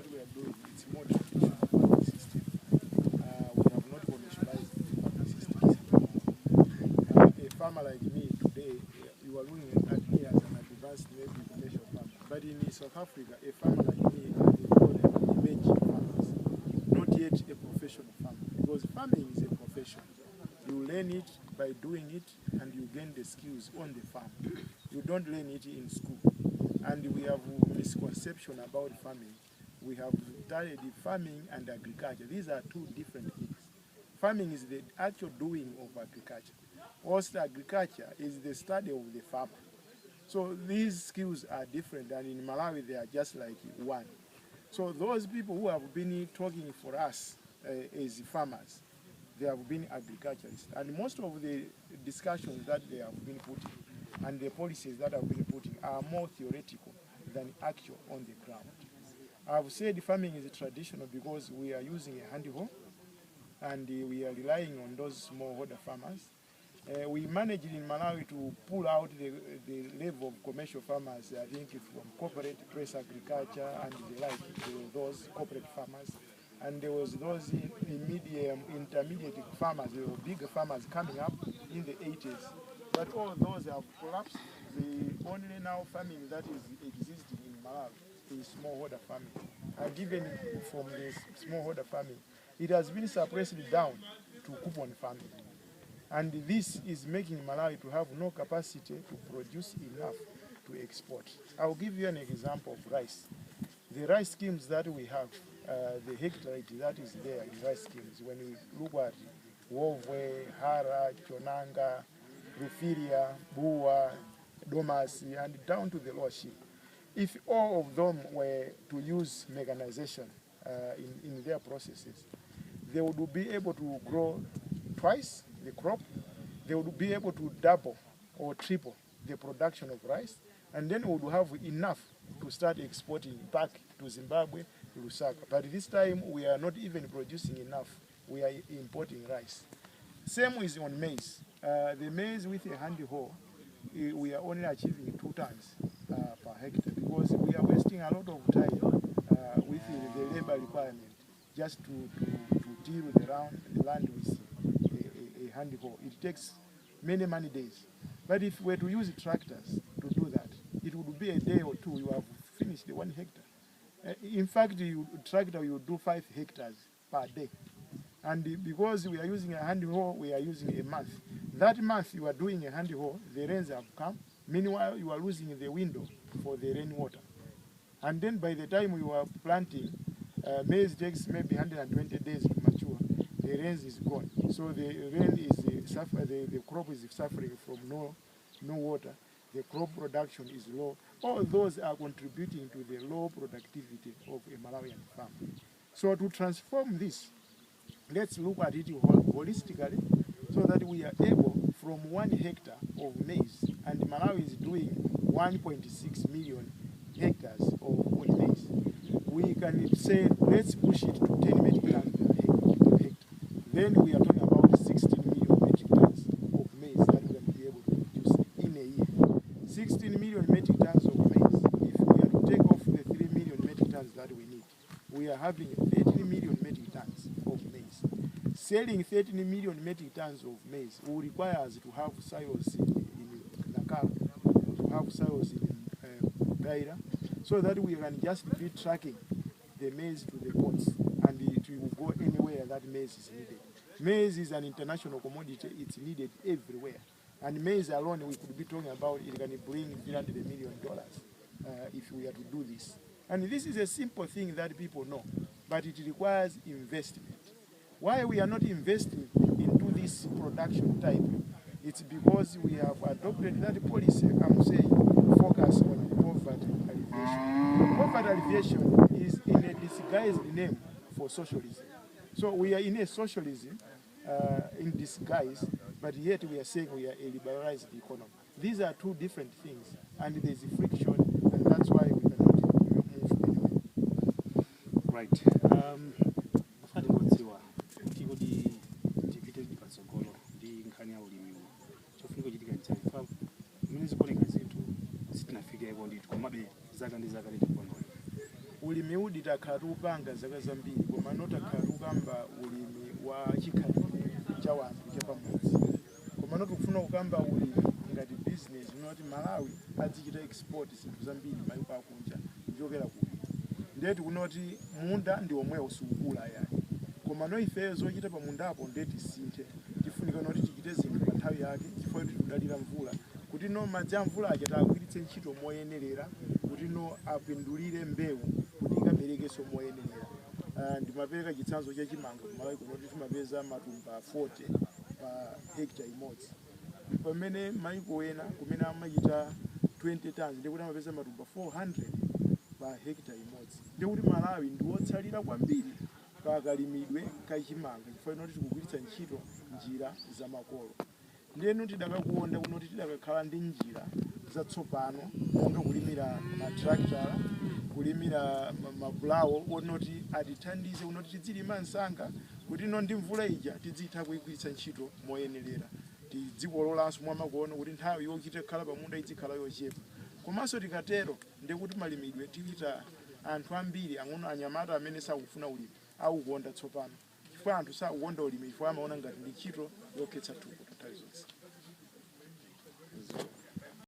that we are doing, it's more traditional farming system. We have not commercialized the farming systems. A farmer like me today, you are looking at me as an advanced maybe commercial farmer. But in South Africa, a farmer like me, they call them emerging farmers, not yet a professional farmer. Because farming is a profession. You learn it by doing it, and you gain the skills on the farm. You don't learn it in school. And we have a misconception about farming. We have studied farming and agriculture. These are two different things. Farming is the actual doing of agriculture. Whilst agriculture is the study of the farmer. So these skills are different, and in Malawi they are just like one. So those people who have been talking for us as farmers, they have been agriculturists. And most of the discussions that they have been putting and the policies that have been putting are more theoretical than actual on the ground. I've said farming is traditional because we are using a hand hoe, and we are relying on those smallholder farmers. We managed in Malawi to pull out the level of commercial farmers, I think, from corporate press agriculture and the like, those corporate farmers. And there was those intermediate farmers, the big farmers coming up in the 80s. But all those have collapsed. The only now farming that is existing in Malawi is smallholder farming. And even from the smallholder farming, it has been suppressed down to coupon farming. And this is making Malawi to have no capacity to produce enough to export. I'll give you an example of rice. The rice schemes that we have, the hectarage that is there in rice schemes, when we look at Wovwe, Hara, Chonanga, Rufiria, Bua, Domasi, and down to the Loshi, if all of them were to use mechanization in their processes, they would be able to grow twice the crop, they would be able to double or triple the production of rice, and then we would have enough to start exporting back to Zimbabwe, to Lusaka. But this time we are not even producing enough. We are importing rice. Same is on maize. The maize with a handy hoe, we are only achieving 2 tons per hectare because we are wasting a lot of time with the labor requirement just to till the land with a handy hoe. It takes many days. But if we were to use tractors to do that, it would be a day or two, you have finished the 1 hectare. In fact, tractor you do 5 hectares per day. And because we are using a hand hoe, we are using a month. That month you are doing a hand hoe, the rains have come. Meanwhile, you are losing the window for the rainwater. And then by the time you are planting, maize takes maybe 120 days to mature. The rains is gone. So the rain is the crop is suffering from no water. The crop production is low. All those are contributing to the low productivity of a Malawian farm. So to transform this, let's look at it holistically so that we are able from 1 hectare of maize, and Malawi is doing 1.6 million hectares of maize. We can say, let's push it to 10 metric tons per hectare. Then we are talking about 16 million metric tons of maize that we can be able to produce in a year. 16 million metric tons of maize. If we are to take off the 3 million metric tons that we need, we are having 13 million metric tons of maize. Selling 13 million metric tons of maize will require us to have silos in Nakala, to have silos in Daira, so that we can just be tracking the maize to the ports, and it will go anywhere that maize is needed. Maize is an international commodity, it's needed everywhere. And maize alone, we could be talking about it can bring $300 million if we are to do this. And this is a simple thing that people know, but it requires investment. Why we are not investing into this production type? It's because we have adopted that policy, I'm saying, focus on poverty alleviation. Poverty alleviation is in a disguised name for socialism. So we are in a socialism in disguise, but yet we are saying we are a liberalized economy. These are two different things, and there's a friction, and that's why we cannot move anywhere. Right. ulimi udi takhala upanga zaka zambiri koma notakhala ukamba ulimi wa chikhalidwe cha wanthu cha pamodzi koma notikufuna kukamba ulimi ngati business unoti Malawi azichita export zinthu zambiri mayiko akunja kuchokera kuno ndeti kunoti munda ndi omwe usukula yani koma no ifeyo zochita pa mundapo ndeti sinthe tifunika noti tichite zinthu pa nthawi yake chifukwa tikudalira mvula kuti no madzi a mvula aja tagwiritse ntchito moyenerera kuti no apindulire mbewu kuti ikaberekenso moyenerera. Ndimapereka chitsanzo cha chimanga ku Malawi kunoti timapeza matumba 40 pa hectare imodzi pamene mayiko ena kumene amachita 20 tons ndikuti amapeza matumba 400 pa hectare imodzi ndikuti Malawi ndi wotsalira kwambiri pa kalimidwe ka chimanga chifukwa noti tikugwiritsa ntchito njira za makolo ndenu tidakakuonda kunoti tidakakhala ndi njira zatsopano monga kulimira matrakitala kulimira mabulawo onoti atithandize kunoti tidzilima msanga kuti no ndi mvula ija tidzitha kuyigwiritsa ntchito moyenerera tidzikololanso mwamakono kuti nthawi yochita kukhala pamunda idzikhala yochepa komanso tikatero ndikuti malimidwe tichita anthu ambiri ang'ono anyamata amene sakufuna ulimi aukonda tsopano chifukwa anthu sakukonda ulimi chifukwa amaona ngati ndi ntchito yokhetsa thupi nthawi zonse.